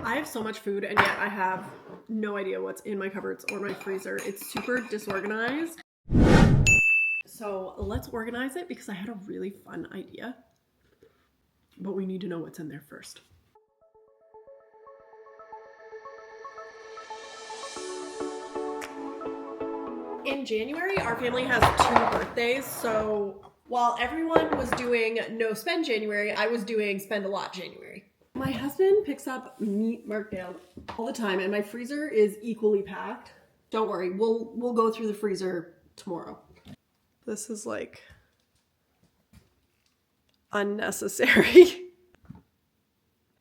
I have so much food and yet I have no idea what's in my cupboards or my freezer. It's super disorganized. So let's organize it because I had a really fun idea, but we need to know what's in there first. In January, our family has 2 birthdays, so while everyone was doing no spend January, I was doing spend a lot January. My husband picks up meat marked down all the time, and my freezer is equally packed. Don't worry, we'll go through the freezer tomorrow. This is like unnecessary.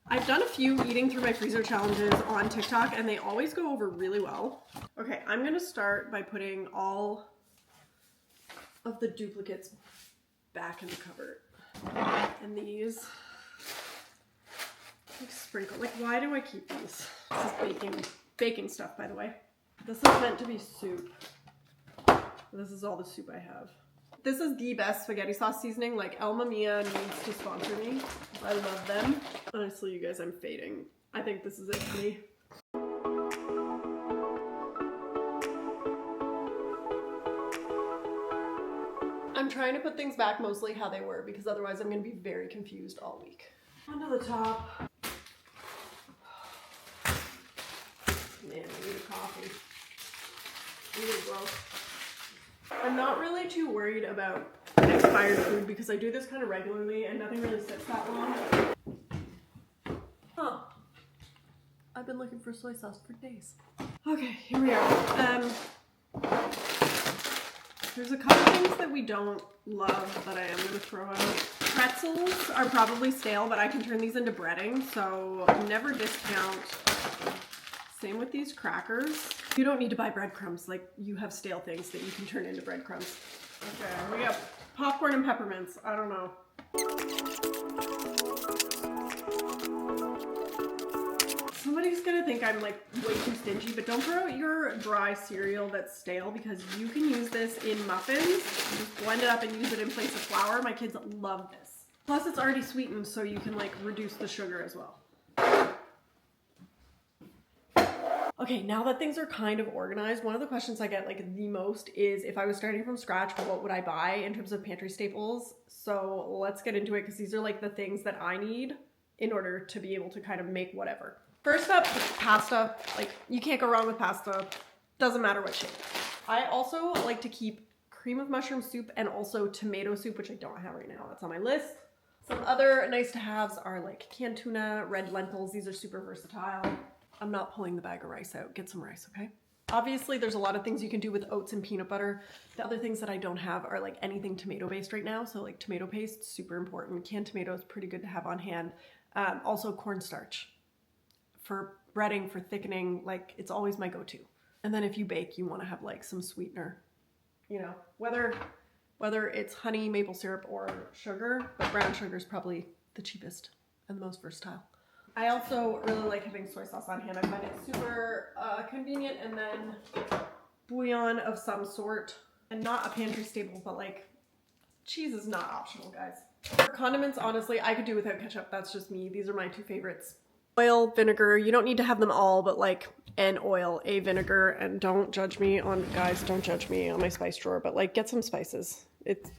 I've done a few eating through my freezer challenges on TikTok and they always go over really well. Okay, I'm gonna start by putting all of the duplicates back in the cupboard. And these, like sprinkle, like why do I keep these? This is baking stuff, by the way. This is meant to be soup. This is all the soup I have. This is the best spaghetti sauce seasoning. Like Elma Mia needs to sponsor me. I love them. Honestly, you guys, I'm fading. I think this is it for me. I'm trying to put things back mostly how they were because otherwise I'm going to be very confused all week. Onto the top. Man, I need a coffee. Really gross. I'm not really too worried about expired food because I do this kind of regularly and nothing really sits that long. Huh. I've been looking for soy sauce for days. Okay, here we are. There's a couple things that we don't love that I am going to throw out. Pretzels are probably stale, but I can turn these into breading, so never discount. Same with these crackers. You don't need to buy breadcrumbs, like you have stale things that you can turn into breadcrumbs. Okay, we got popcorn and peppermints. I don't know. Somebody's gonna think I'm like way too stingy, but don't throw out your dry cereal that's stale because you can use this in muffins. Just blend it up and use it in place of flour. My kids love this. Plus it's already sweetened, so you can like reduce the sugar as well. Okay, now that things are kind of organized, one of the questions I get like the most is if I was starting from scratch, what would I buy in terms of pantry staples? So let's get into it because these are like the things that I need in order to be able to kind of make whatever. First up, pasta. Like you can't go wrong with pasta. Doesn't matter what shape. I also like to keep cream of mushroom soup and also tomato soup, which I don't have right now. That's on my list. Some other nice to haves are like canned tuna, red lentils. These are super versatile. I'm not pulling the bag of rice out. Get some rice, okay? Obviously, there's a lot of things you can do with oats and peanut butter. The other things that I don't have are like anything tomato-based right now. So like tomato paste, super important. Canned tomatoes, pretty good to have on hand. Also cornstarch. For breading, for thickening, like it's always my go-to. And then if you bake, you want to have like some sweetener, you know, whether it's honey, maple syrup, or sugar, but brown sugar is probably the cheapest and the most versatile. I also really like having soy sauce on hand. I find it super convenient, and then bouillon of some sort, and not a pantry staple, but like cheese is not optional, guys. For condiments, honestly, I could do without ketchup. That's just me. These are my 2 favorites. Oil, vinegar, you don't need to have them all, but like an oil, a vinegar, and don't judge me on, guys, don't judge me on my spice drawer, but like get some spices. It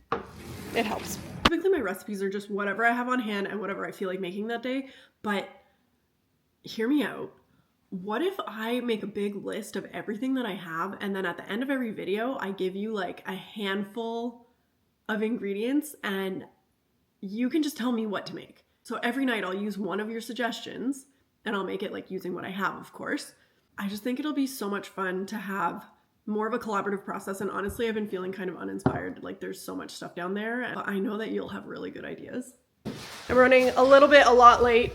helps. Typically my recipes are just whatever I have on hand and whatever I feel like making that day, but hear me out. What if I make a big list of everything that I have and then at the end of every video, I give you like a handful of ingredients and you can just tell me what to make. So every night I'll use one of your suggestions and I'll make it like using what I have, of course. I just think it'll be so much fun to have more of a collaborative process. And honestly, I've been feeling kind of uninspired. Like there's so much stuff down there. But I know that you'll have really good ideas. I'm running a lot late.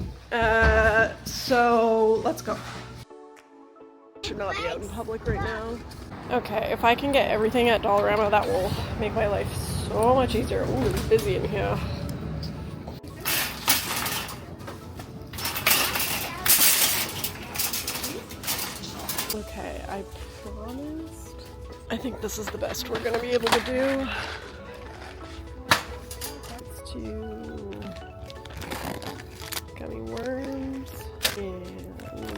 So let's go. Should not be out in public right now. Okay, if I can get everything at Dollarama, that will make my life so much easier. Ooh, it's busy in here. Okay, I promised. I think this is the best we're gonna be able to do. Let's do gummy worms and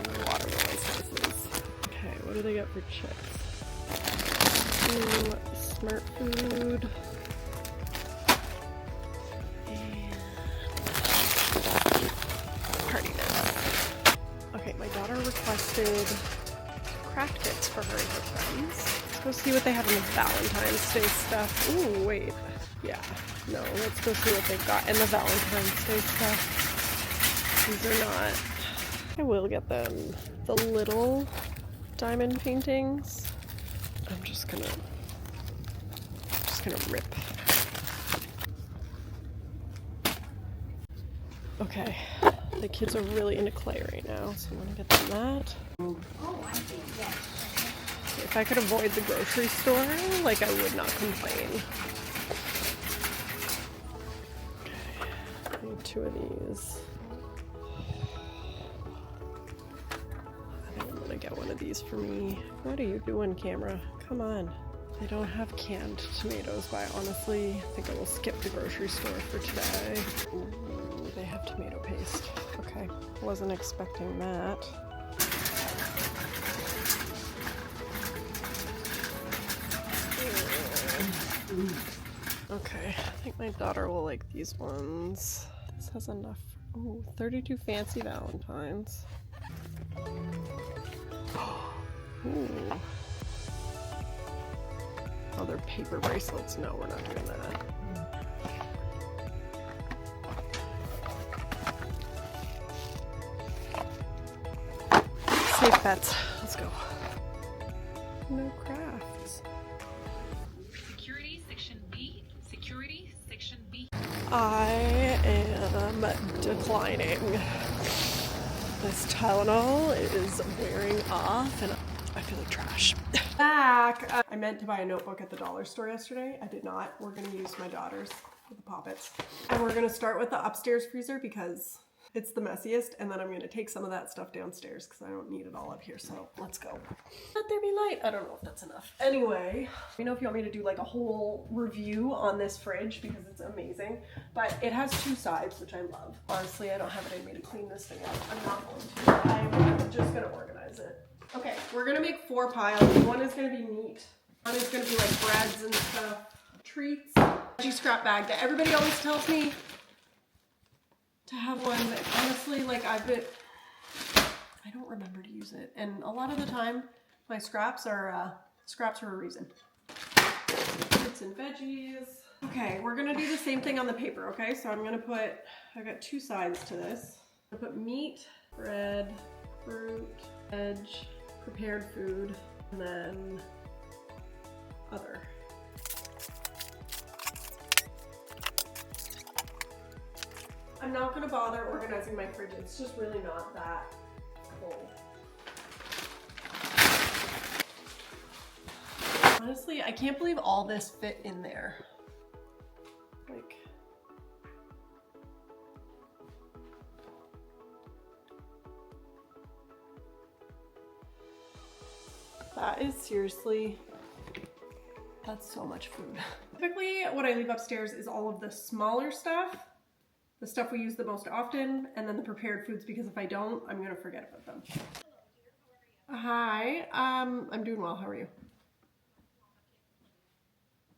what do they got for chips? Ooh, Smart Food. And Party Mix. Okay, my daughter requested craft kits for her and her friends. Let's go see what they have in the Valentine's Day stuff. Ooh, wait. Yeah, no, let's go see what they've got in the Valentine's Day stuff. These are not. I will get them the little diamond paintings. I'm just gonna rip. Okay, the kids are really into clay right now, so I'm gonna get them that. Oh, I see, yes. If I could avoid the grocery store, like, I would not complain. Okay, I need 2 of these. I think I'm gonna get one of these for me. What are you doing, camera? Come on. They don't have canned tomatoes, but I honestly think I will skip the grocery store for today. Ooh, they have tomato paste. Okay, wasn't expecting that. Okay, I think my daughter will like these ones. This has enough. Ooh, 32 fancy Valentines. Ooh. Oh, they're paper bracelets. No, we're not doing that. Safe bets. Let's go. No crafts. Security, section B. Security, section B. I am declining. This Tylenol is wearing off and I feel like trash. Back! I meant to buy a notebook at the dollar store yesterday. I did not. We're gonna use my daughter's with the poppets. And we're gonna start with the upstairs freezer because it's the messiest, and then I'm gonna take some of that stuff downstairs because I don't need it all up here, so let's go. Let there be light. I don't know if that's enough. Anyway, you know, if you want me to do like a whole review on this fridge because it's amazing, but it has 2 sides, which I love. Honestly, I don't have it in me to clean this thing up. I'm not going to. I'm just gonna organize it. Okay, we're gonna make 4 piles. One is gonna be meat. One is gonna be like breads and stuff. Treats. Veggie scrap bag that everybody always tells me to have one, but honestly, like I don't remember to use it. And a lot of the time, my scraps are a reason. Fruits and veggies. Okay, we're gonna do the same thing on the paper, okay? So I'm gonna put, I've got 2 sides to this. I'm gonna put meat, bread, fruit, veg, prepared food, and then other. I'm not gonna bother organizing my fridge. It's just really not that full. Honestly, I can't believe all this fit in there. Like, that is seriously, that's so much food. Typically, what I leave upstairs is all of the smaller stuff, the stuff we use the most often, and then the prepared foods, because if I don't, I'm gonna forget about them. Hi, I'm doing well. How are you?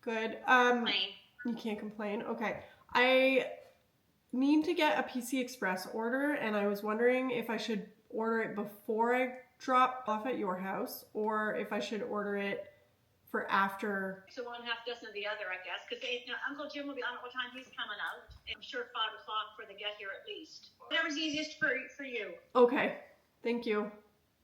Good. You can't complain. Okay. I need to get a PC Express order, and I was wondering if I should order it before I drop off at your house, or if I should order it for after. So 1.5 dozen of the other, I guess, because Uncle Jim will be on at what time he's coming out. I'm sure 5 o'clock for they get here at least. Whatever's easiest for you. Okay. Thank you.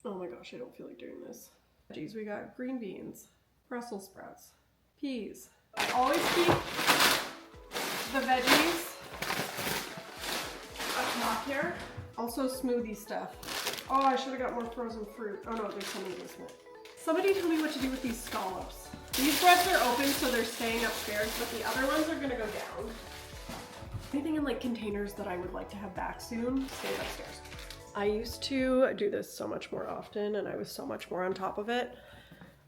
Oh my gosh, I don't feel like doing this. Veggies, we got green beans, Brussels sprouts, peas. I always keep the veggies up top here. Also smoothie stuff. Oh, I should have got more frozen fruit. Oh no, there's some in the basement. Somebody tell me what to do with these scallops. These breads are open, so they're staying upstairs, but the other ones are gonna go down. Anything in like containers that I would like to have back soon, stay upstairs. I used to do this so much more often, and I was so much more on top of it.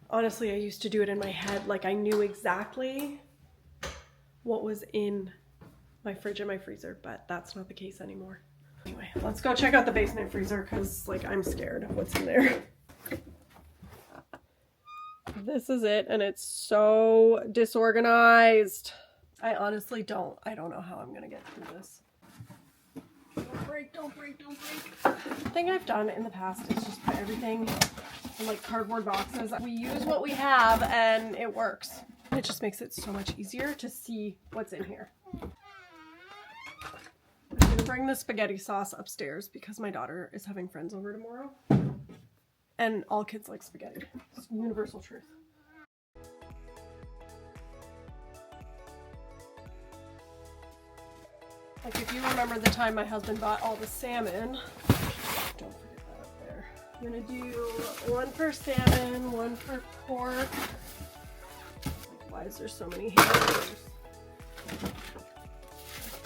Honestly, I used to do it in my head, like I knew exactly what was in my fridge and my freezer, but that's not the case anymore. Anyway, let's go check out the basement freezer because like I'm scared of what's in there. This is it, and it's so disorganized. I honestly don't know how I'm gonna get through this. Don't break, don't break, don't break. The thing I've done in the past is just put everything in like cardboard boxes. We use what we have and it works. It just makes it so much easier to see what's in here. I'm gonna bring the spaghetti sauce upstairs because my daughter is having friends over tomorrow. And all kids like spaghetti. It's universal truth. Like if you remember the time my husband bought all the salmon, don't forget that up there. I'm gonna do one for salmon, one for pork. Like, why is there so many hamburgers?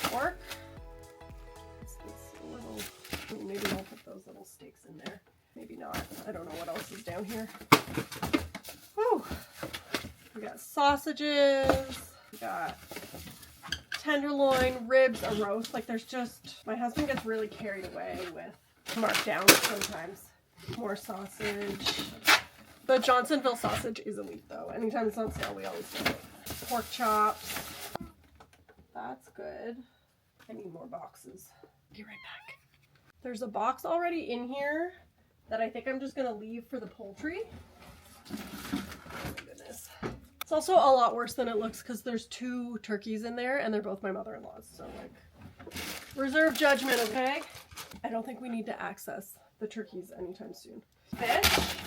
Pork. What's this little, oh, maybe I'll put those little steaks in there. Maybe not. I don't know what else is down here. Woo! We got sausages. We got tenderloin, ribs, a roast. Like there's just, my husband gets really carried away with markdowns sometimes. More sausage. The Johnsonville sausage is elite though. Anytime it's on sale, we always get it. Pork chops. That's good. I need more boxes. Be right back. There's a box already in here that I think I'm just gonna leave for the poultry. Oh my goodness. It's also a lot worse than it looks because there's 2 turkeys in there and they're both my mother-in-law's. So like, reserve judgment, okay? I don't think we need to access the turkeys anytime soon. Fish.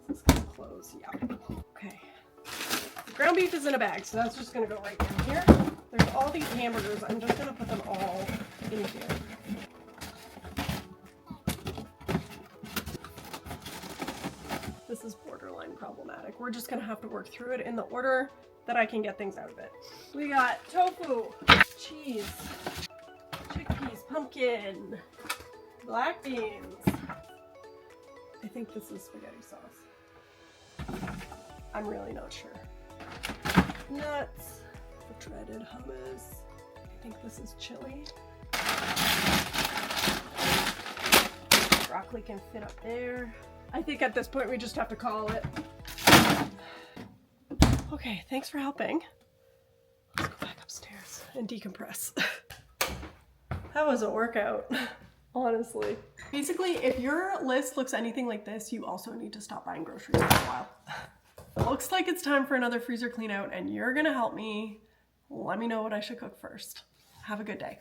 This is gonna close, yeah. Okay. The ground beef is in a bag, so that's just gonna go right in here. There's all these hamburgers. I'm just gonna put them all in here. This is borderline problematic. We're just gonna have to work through it in the order that I can get things out of it. We got tofu, cheese, chickpeas, pumpkin, black beans. I think this is spaghetti sauce. I'm really not sure. Nuts, the dreaded hummus. I think this is chili. Broccoli can fit up there. I think at this point we just have to call it. Okay, thanks for helping. Let's go back upstairs and decompress. That was a workout, honestly. Basically, if your list looks anything like this, you also need to stop buying groceries for a while. Looks like it's time for another freezer clean out and you're gonna help me. Let me know what I should cook first. Have a good day.